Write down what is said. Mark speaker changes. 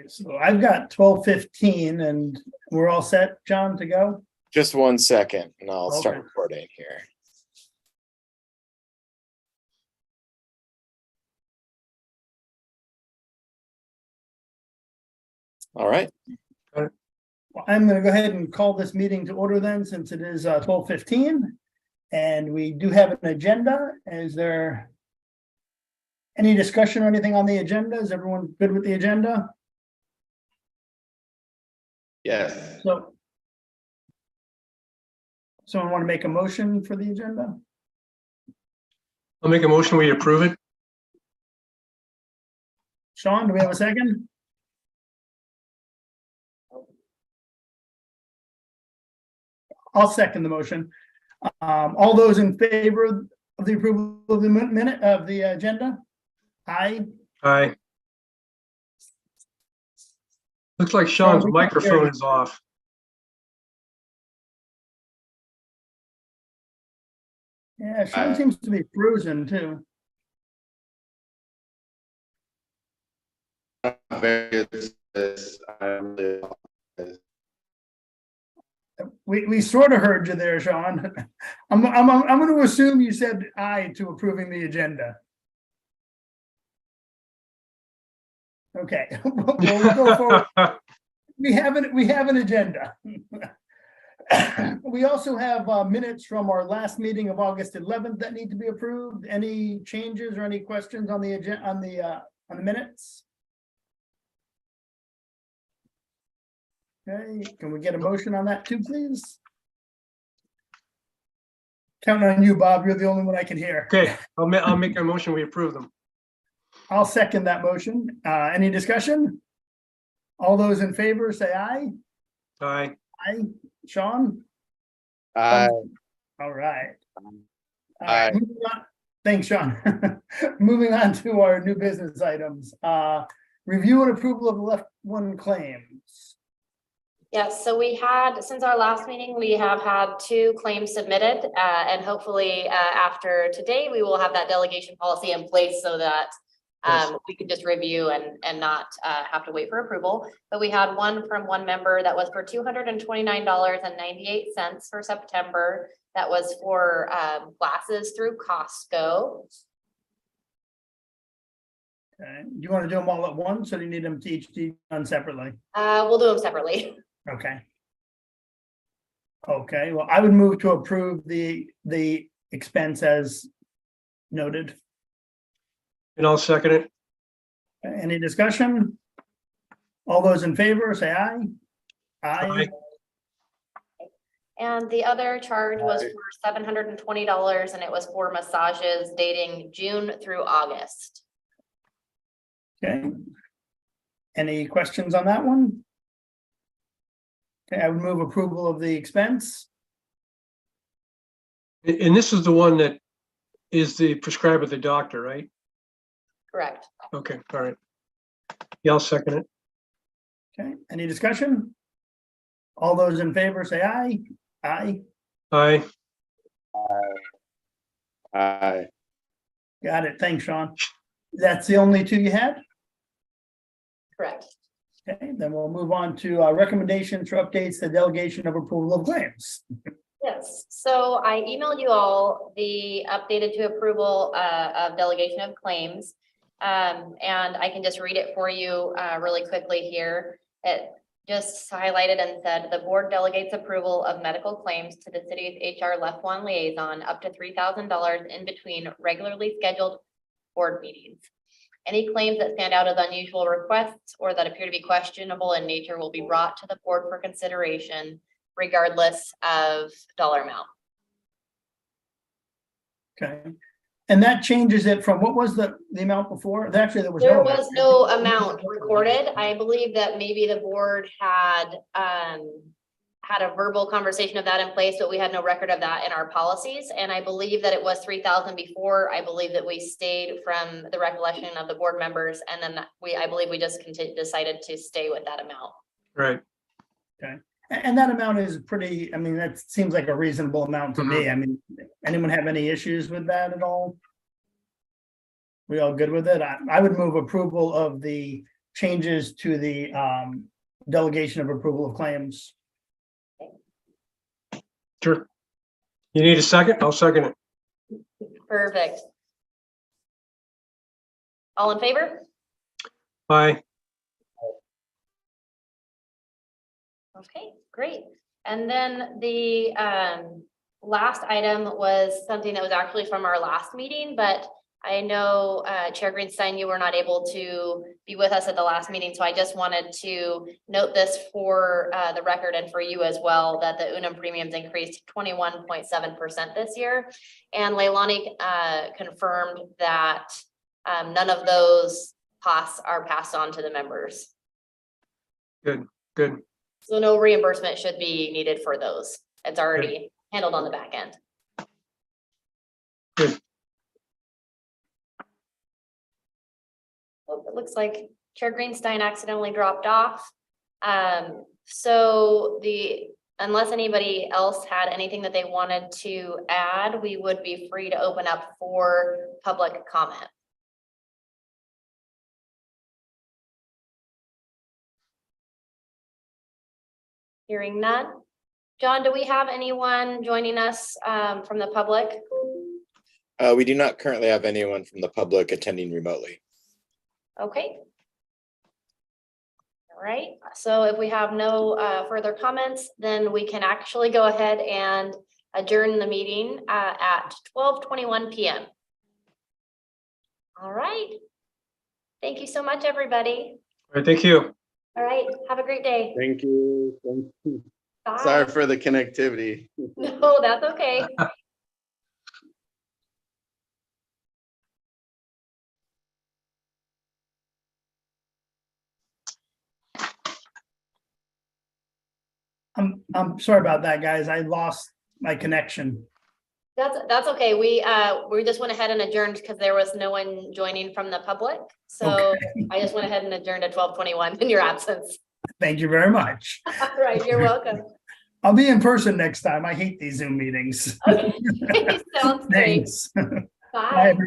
Speaker 1: So I've got 12:15 and we're all set, John, to go?
Speaker 2: Just 1 second and I'll start
Speaker 1: Okay.
Speaker 2: recording here. All right.
Speaker 1: Well, I'm going to go ahead and call this meeting to order then, since it is 12:15. And we do have an agenda. Is there any discussion or anything on the agenda? Is everyone good with the agenda?
Speaker 2: Yes.
Speaker 1: So someone want to make a motion for the agenda?
Speaker 3: I'll make a motion, we approve it.
Speaker 1: Sean, do we have a second? I'll second the motion. All those in favor of the approval of the minute of the agenda? Aye.
Speaker 3: Aye. Looks like Sean's
Speaker 1: we can't hear
Speaker 3: microphone
Speaker 1: you.
Speaker 3: is off.
Speaker 1: Yeah, Sean seems to be frozen too. We sort of heard you there, Sean. I'm going to assume you said aye to approving the agenda. Okay, we'll go forward. We have an agenda. We also have minutes from our last meeting of August 11th that need to be approved. Any changes or any questions on the agenda on the minutes? Okay, can we get a motion on that too, please? Counting on you, Bob. You're the only one I can hear.
Speaker 3: Okay, I'll make a motion, we approve them.
Speaker 1: I'll second that motion. Any discussion? All those in favor say aye.
Speaker 3: Aye.
Speaker 1: Aye. Sean?
Speaker 2: Aye.
Speaker 1: All right.
Speaker 2: Aye.
Speaker 1: Moving on. Thanks, Sean. Moving on to our new business items. Review and approval of the left one claims.
Speaker 4: Yes, so we had, since our last meeting, we have had 2 claims submitted, and hopefully after today, we will have that delegation policy in place so that we can just review and not have to wait for approval. But we had one from one member that was for $229.98 for September. That was for glasses through Costco.
Speaker 1: Okay. Do you want to do them all at once, or do you need them to each be done separately?
Speaker 4: We'll do them separately.
Speaker 1: Okay. Okay, well, I would move to approve the expense as noted.
Speaker 3: And I'll second it.
Speaker 1: Any discussion? All those in favor, say aye. Aye.
Speaker 4: And the other charge was for $720, and it was for massages dating June through August.
Speaker 1: Okay. Any questions on that one? Okay, I would move approval of the expense.
Speaker 3: And this is the one that is the prescriber, the doctor, right?
Speaker 4: Correct.
Speaker 3: Okay, all right. Yeah, I'll second it.
Speaker 1: Okay, any discussion? All those in favor say aye. Aye.
Speaker 3: Aye.
Speaker 2: Aye.
Speaker 1: Got it. Thanks, Sean. That's the only 2 you had?
Speaker 4: Correct.
Speaker 1: Okay, then we'll move on to recommendations for updates to delegation of approval of claims.
Speaker 4: Yes, so I emailed you all the updated to approval of delegation of claims. And I can just read it for you really quickly here. It just highlighted and said, the board delegates approval of medical claims to the city's HR left one liaison up to $3,000 in between regularly scheduled board meetings. Any claims that stand out as unusual requests or that appear to be questionable in nature will be brought to the board for consideration, regardless of dollar amount.
Speaker 1: Okay, and that changes it from, what was the amount before? Actually, there was
Speaker 4: There
Speaker 1: no
Speaker 4: was no amount recorded. I believe that maybe the board had a verbal conversation of that in place, but we had no record of that in our policies. And I believe that it was 3,000 before. I believe that we stayed from the recollection of the board members, and then I believe we just decided to stay with that amount.
Speaker 3: Right.
Speaker 1: Okay, and that amount is pretty, I mean, that seems like a reasonable amount to me. I mean, anyone have any issues with that at all? We all good with it? I would move approval of the changes to the delegation of approval of claims.
Speaker 3: Sure. You need a second? I'll second it.
Speaker 4: Perfect. All in favor?
Speaker 3: Aye.
Speaker 4: Okay, great. And then the last item was something that was actually from our last meeting, but I know Chair Greenstein, you were not able to be with us at the last meeting, so I just wanted to note this for the record and for you as well, that the Unum premiums increased 21.7% this year. And Leilani confirmed that none of those costs are passed on to the members.
Speaker 3: Good, good.
Speaker 4: So no reimbursement should be needed for those. It's already handled on the back end.
Speaker 3: Good.
Speaker 4: Oh, it looks like Chair Greenstein accidentally dropped off. So unless anybody else had anything that they wanted to add, we would be free to open up for public comment. Hearing none. John, do we have anyone joining us from the public?
Speaker 2: We do not currently have anyone from the public attending remotely.
Speaker 4: Okay. All right, so if we have no further comments, then we can actually go ahead and adjourn the meeting at 12:21 p.m. All right. Thank you so much, everybody.
Speaker 3: All right, thank you.
Speaker 4: All right, have a great day.
Speaker 2: Thank you. Thank you.
Speaker 4: Bye.
Speaker 2: Sorry for the connectivity.
Speaker 4: No, that's okay.
Speaker 1: I'm sorry about that, guys. I lost my connection.
Speaker 4: That's okay. We just went ahead and adjourned because there was no one joining from the public. So
Speaker 1: Okay.
Speaker 4: I just went ahead and adjourned at 12:21 in your absence.
Speaker 1: Thank you very much.
Speaker 4: All right, you're welcome.
Speaker 1: I'll be in person next time. I hate these Zoom meetings.
Speaker 4: Okay, sounds great.
Speaker 1: Thanks.
Speaker 4: Bye.
Speaker 1: Bye, everyone.